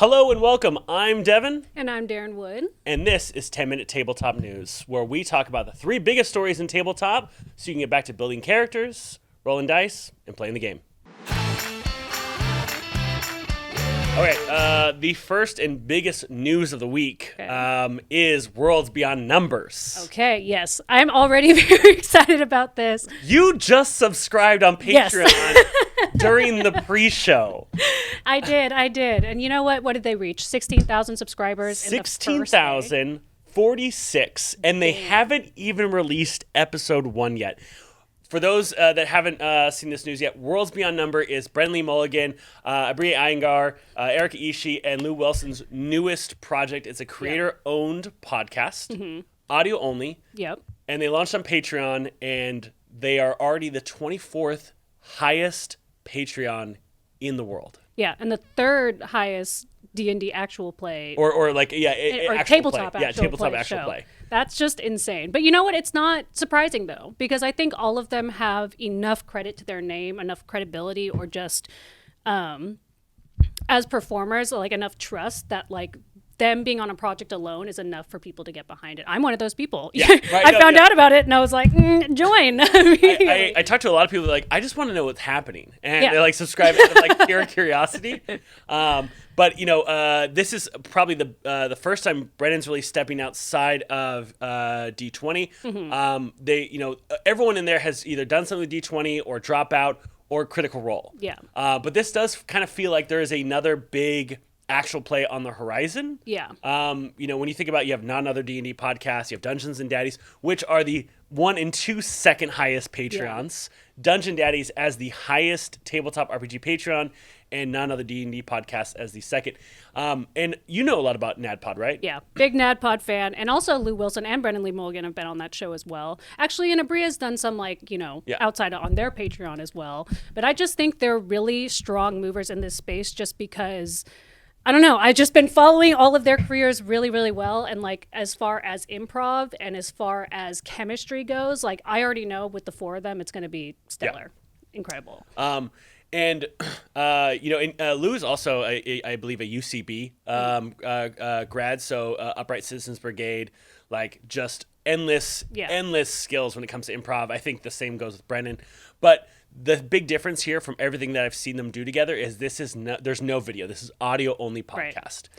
Hello and welcome. I'm Devin. And I'm Darren Wood. And this is 10-Minute Tabletop News, where we talk about the three biggest stories in tabletop so you can get back to building characters, rolling dice, and playing the game. All right, the first and biggest news of the week is Worlds Beyond Numbers. Okay, yes. I'm already very excited about this. You just subscribed on Patreon during the pre-show. I did. And you know what? What did they reach? 16,000 subscribers 16,046, and they haven't even released episode 1 yet. For those that haven't seen this news yet, Worlds Beyond Number is Brendan Lee Mulligan, Abria Iyengar, Erica Ishii, and Lou Wilson's newest project. It's a creator-owned podcast, audio only. Yep. And they launched on Patreon, and they are already the 24th highest Patreon in the world. Yeah, and the third highest D&D actual play. Or tabletop play. actual play. That's just insane. But you know what? It's not surprising, though, because I think all of them have enough credit to their name, enough credibility, or just as performers, like enough trust that like them being on a project alone is enough for people to get behind it. I'm one of those people. Yeah, right, I found out about it and I was like, join. I talked to a lot of people that are like, I just want to know what's happening. And they like subscribe out of like pure curiosity. But, you know, this is probably the first time Brendan's really stepping outside of D20. They, you know, everyone in there has either done something with D20 or Dropout or Critical Role. Yeah. But this does kind of feel like there is another big actual play on the horizon. Yeah. You know, when you think about, you have Not Another D&D Podcast, you have Dungeons and Daddies, which are the 1 and 2 second highest Patreons. Yeah. Dungeon Daddies as the highest tabletop RPG Patreon, and Not Another D&D Podcast as the second. And you know a lot about NADPod, right? Yeah, big NADPod fan. And also Lou Wilson and Brendan Lee Mulligan have been on that show as well. Actually, and Abria's done some outside on their Patreon as well. But I just think they're really strong movers in this space just because, I don't know, I've just been following all of their careers really, really well. And like as far as improv and as far as chemistry goes, like I already know with the four of them, it's going to be stellar. Yeah. Incredible. And, Lou is also, I believe, a UCB grad, so Upright Citizens Brigade, like just endless skills when it comes to improv. I think the same goes with Brendan. But the big difference here from everything that I've seen them do together is there's no video. This is audio only podcast.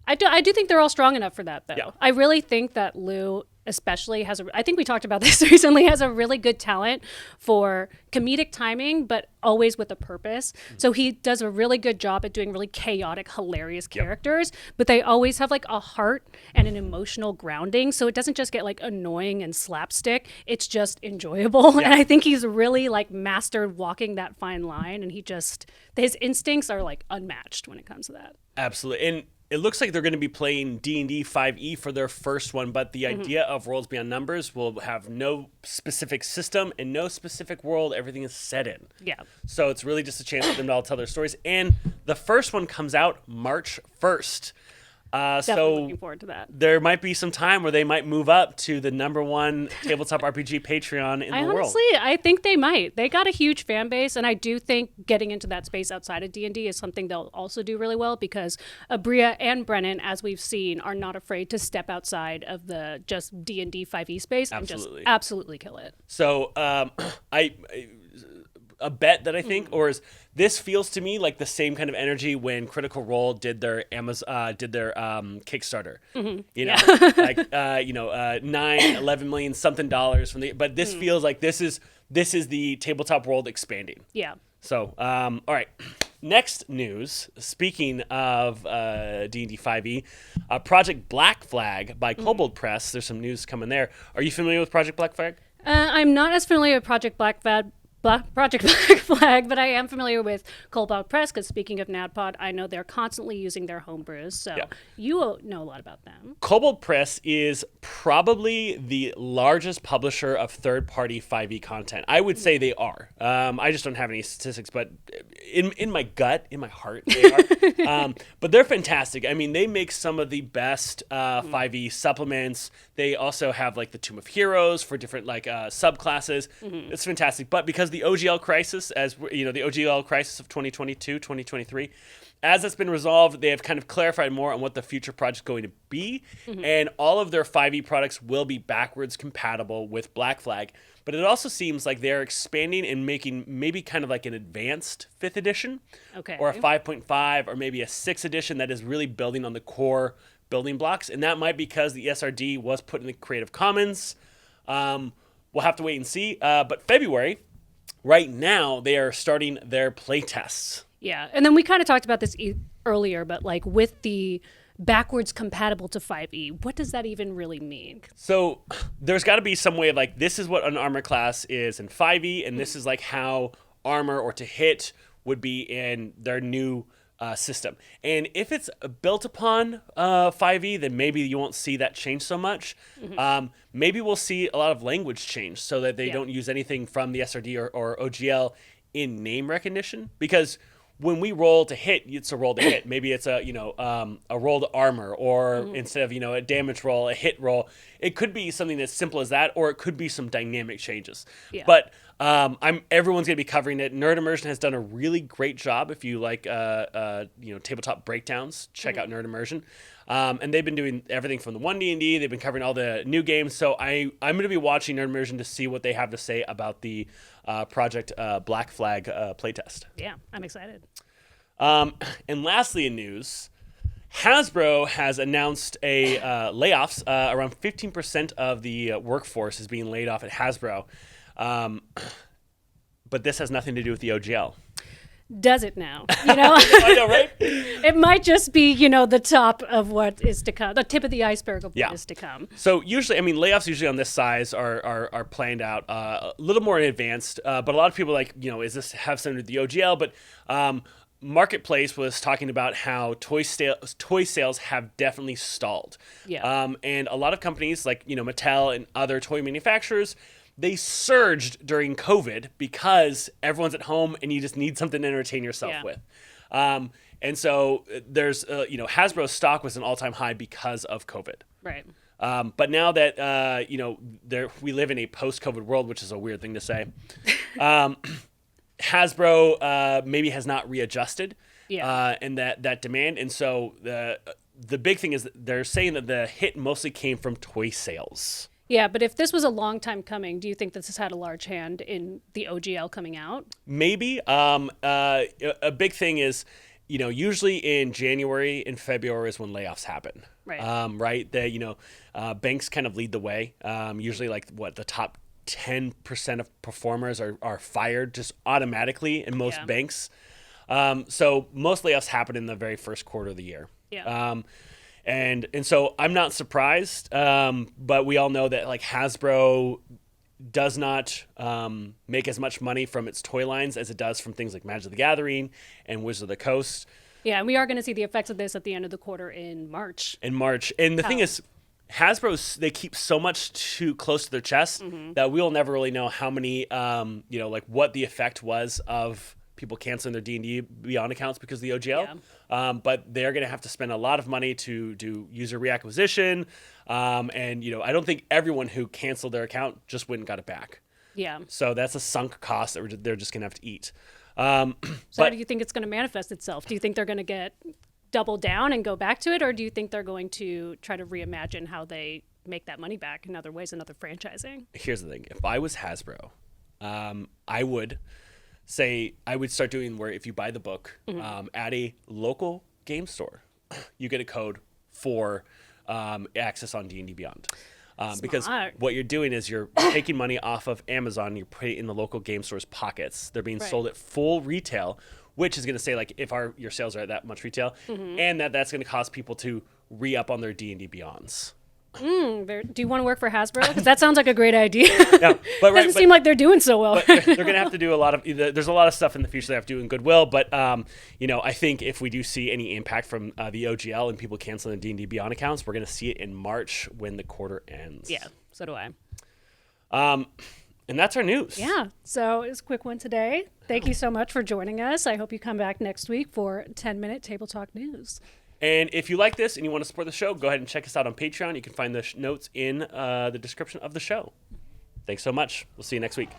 Right. I do think they're all strong enough for that, though. Yeah. I really think that Lou especially I think we talked about this recently, has a really good talent for comedic timing, but always with a purpose. So he does a really good job at doing really chaotic, hilarious characters, but they always have like a heart and an emotional grounding. So it doesn't just get like annoying and slapstick. It's just enjoyable. Yeah. And I think he's really like mastered walking that fine line, and his instincts are like unmatched when it comes to that. Absolutely. And it looks like they're going to be playing D&D 5e for their first one, but the idea of Worlds Beyond Numbers will have no specific system and no specific world. Everything is set in. Yeah. So it's really just a chance for them to all tell their stories. And the first one comes out March 1st. Definitely looking forward to that. There might be some time where they might move up to the #1 tabletop RPG Patreon in the world. Honestly, I think they might. They got a huge fan base, and I do think getting into that space outside of D&D is something they'll also do really well, because Abria and Brennan, as we've seen, are not afraid to step outside of the just D&D 5e space and just absolutely kill it. So a bet that I think, or is this feels to me like the same kind of energy when Critical Role did their Kickstarter. You know, 9-11 million something dollars from but this feels like this is the tabletop world expanding. Yeah. So, all right. Next news, speaking of D&D 5e, Project Black Flag by Kobold Press. There's some news coming there. Are you familiar with Project Black Flag? I'm not as familiar with Project Black Flag, but I am familiar with Kobold Press, because speaking of NADPod, I know they're constantly using their homebrews, so you know a lot about them. Kobold Press is probably the largest publisher of third-party 5e content. I would say they are. I just don't have any statistics, but in my gut, in my heart, they are. But they're fantastic. I mean, they make some of the best 5e supplements. They also have like the Tomb of Heroes for different like subclasses. It's fantastic. But because the OGL crisis, as you know, the OGL crisis of 2022, 2023, as it's been resolved, they have kind of clarified more on what the future project is going to be, and all of their 5e products will be backwards compatible with Black Flag. But it also seems like they're expanding and making maybe kind of like an advanced 5th edition, or a 5.5, or maybe a 6th edition that is really building on the core building blocks, and that might be because the SRD was put in the Creative Commons. We'll have to wait and see. But February, right now, they are starting their play tests. Yeah, and then we kind of talked about this earlier, but like with the backwards compatible to 5e, what does that even really mean? So there's got to be some way of like, this is what an armor class is in 5e, and this is like how armor or to hit would be in their new system. And if it's built upon 5e, then maybe you won't see that change so much. Maybe we'll see a lot of language change so that they don't use anything from the SRD or OGL in name recognition. Because when we roll to hit, it's a roll to hit. Maybe it's a roll to armor, or instead of a damage roll, a hit roll. It could be something as simple as that, or it could be some dynamic changes. Yeah. But everyone's gonna be covering it. Nerd Immersion has done a really great job. If you like tabletop breakdowns, check out Nerd Immersion. And they've been doing everything from the 1D&D. They've been covering all the new games. So I'm going to be watching Nerd Immersion to see what they have to say about the Project Black Flag playtest. Yeah, I'm excited. And lastly in news, Hasbro has announced a layoffs. Around 15% of the workforce is being laid off at Hasbro. But this has nothing to do with the OGL. Does it now? I know, right? It might just be, the top of what is to come, the tip of the iceberg of what is to come. So usually, layoffs usually on this size are planned out a little more in advance. But a lot of people is this have something to do with the OGL? But Marketplace was talking about how toy sales have definitely stalled. Yeah. And a lot of companies like Mattel and other toy manufacturers, they surged during COVID because everyone's at home and you just need something to entertain yourself with. And so there's, Hasbro's stock was an all-time high because of COVID. Right. But now that, we live in a post-COVID world, which is a weird thing to say, Hasbro maybe has not readjusted in that demand. And so the big thing is that they're saying that the hit mostly came from toy sales. Yeah, but if this was a long time coming, do you think this has had a large hand in the OGL coming out? Maybe. A big thing is, usually in January and February is when layoffs happen. Right. Right. Banks kind of lead the way. Usually the top 10% of performers are fired just automatically in most banks. So most layoffs happen in the very first quarter of the year. Yeah. And so I'm not surprised, but we all know that Hasbro does not make as much money from its toy lines as it does from things like Magic the Gathering and Wizards of the Coast. Yeah, and we are going to see the effects of this at the end of the quarter in March. And the thing is, Hasbro, they keep so much too close to their chest that we'll never really know how many, what the effect was of people canceling their D&D Beyond accounts because of the OGL. Yeah. But they're going to have to spend a lot of money to do user reacquisition. And I don't think everyone who canceled their account just went and got it back. Yeah. So that's a sunk cost that they're just going to have to eat. So how do you think it's going to manifest itself? Do you think they're going to get double down and go back to it? Or do you think they're going to try to reimagine how they make that money back in other ways, in other franchising? Here's the thing. If I was Hasbro, I would start doing where if you buy the book at a local game store, you get a code for access on D&D Beyond. Because what you're doing is you're taking money off of Amazon and you're putting it in the local game store's pockets. They're being sold at full retail, which is going to say if your sales are at that much retail, and that's going to cause people to re-up on their D&D Beyonds. Do you want to work for Hasbro? Because that sounds like a great idea. No, but doesn't seem like they're doing so well. But they're going to have to do a lot of. There's a lot of stuff in the future they have to do in goodwill. But I think if we do see any impact from the OGL and people canceling the D&D Beyond accounts, we're going to see it in March when the quarter ends. Yeah, so do I. And that's our news. Yeah, so it's a quick one today. Thank you so much for joining us. I hope you come back next week for 10-minute Table Talk News. And if you like this and you want to support the show, go ahead and check us out on Patreon. You can find the notes in the description of the show. Thanks so much. We'll see you next week.